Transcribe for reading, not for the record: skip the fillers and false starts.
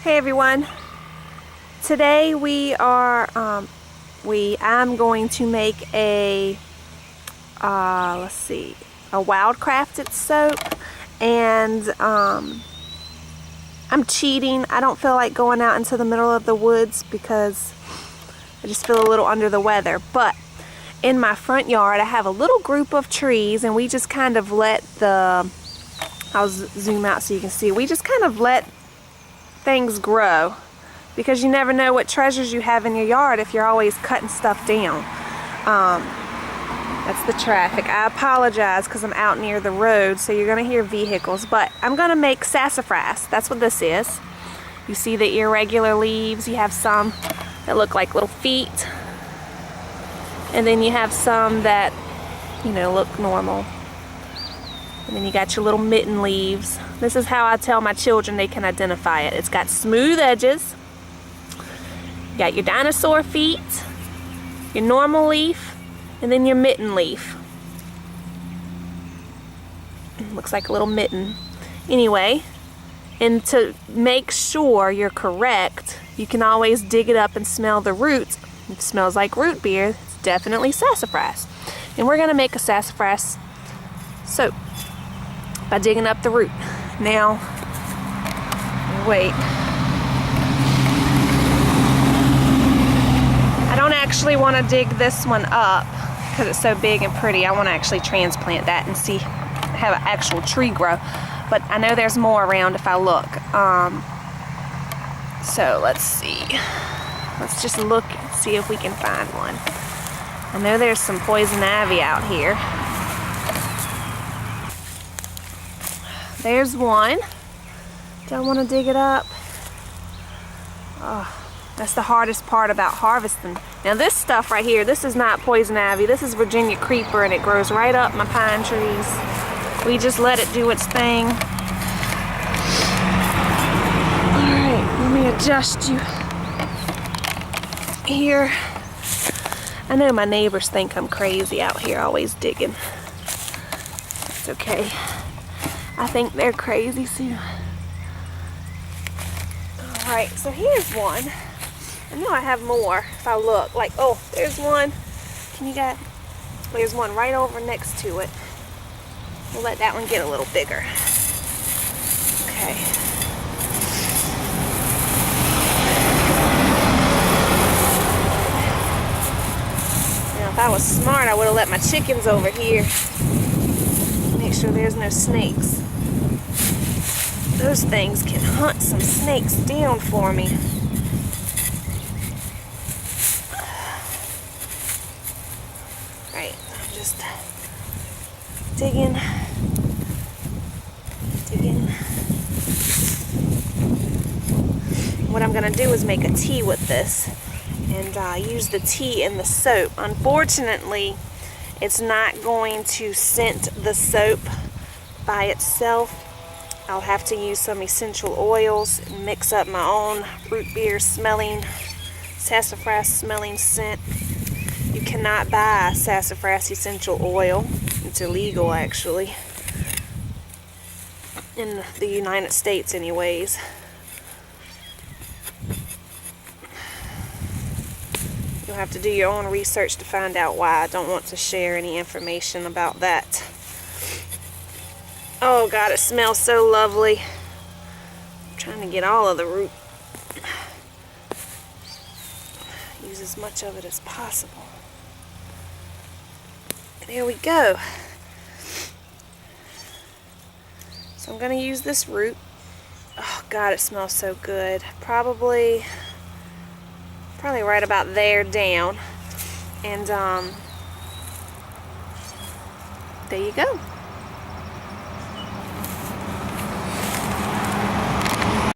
Hey everyone, today I'm going to make a wild crafted soap, and I'm cheating. I don't feel like going out into the middle of the woods because I just feel a little under the weather, but in my front yard I have a little group of trees, and we just kind of let I'll zoom out so you can see, we just kind of let things grow, because you never know what treasures you have in your yard if you're always cutting stuff down. That's the traffic. I apologize because I'm out near the road, so you're gonna hear vehicles, but I'm gonna make sassafras. That's what this is. You see the irregular leaves. You have some that look like little feet, and then you have some that, you know, look normal. And then you got your little mitten leaves. This is how I tell my children they can identify it. It's got smooth edges. You got your dinosaur feet, your normal leaf, and then your mitten leaf. Looks like a little mitten. Anyway, and to make sure you're correct, you can always dig it up and smell the roots. If it smells like root beer, it's definitely sassafras. And we're gonna make a sassafras soap by digging up the root. Now, wait. I don't actually want to dig this one up because it's so big and pretty. I want to actually transplant that and see, have an actual tree grow. But I know there's more around if I look. So let's see. Let's just look and see if we can find one. I know there's some poison ivy out here. There's one. Do I want to dig it up? Oh, that's the hardest part about harvesting. Now this stuff right here, this is not poison ivy. This is Virginia creeper, and it grows right up my pine trees. We just let it do its thing. Alright, let me adjust you here. I know my neighbors think I'm crazy out here always digging. It's okay. I think they're crazy too. Alright, so here's one. I know I have more if I look. Like, oh, there's one. Can you get? There's one right over next to it. We'll let that one get a little bigger. Okay. Now, if I was smart, I would have let my chickens over here. Make sure there's no snakes. Those things can hunt some snakes down for me. Right, I'm just digging. What I'm gonna do is make a tea with this, and use the tea in the soap. Unfortunately, it's not going to scent the soap by itself. I'll have to use some essential oils and mix up my own root beer smelling, sassafras smelling scent. You cannot buy sassafras essential oil. It's illegal, actually, in the United States anyways. You'll have to do your own research to find out why. I don't want to share any information about that. Oh God, it smells so lovely. I'm trying to get all of the root. Use as much of it as possible. There we go. So I'm gonna use this root. Oh God, it smells so good. Probably right about there down. And there you go.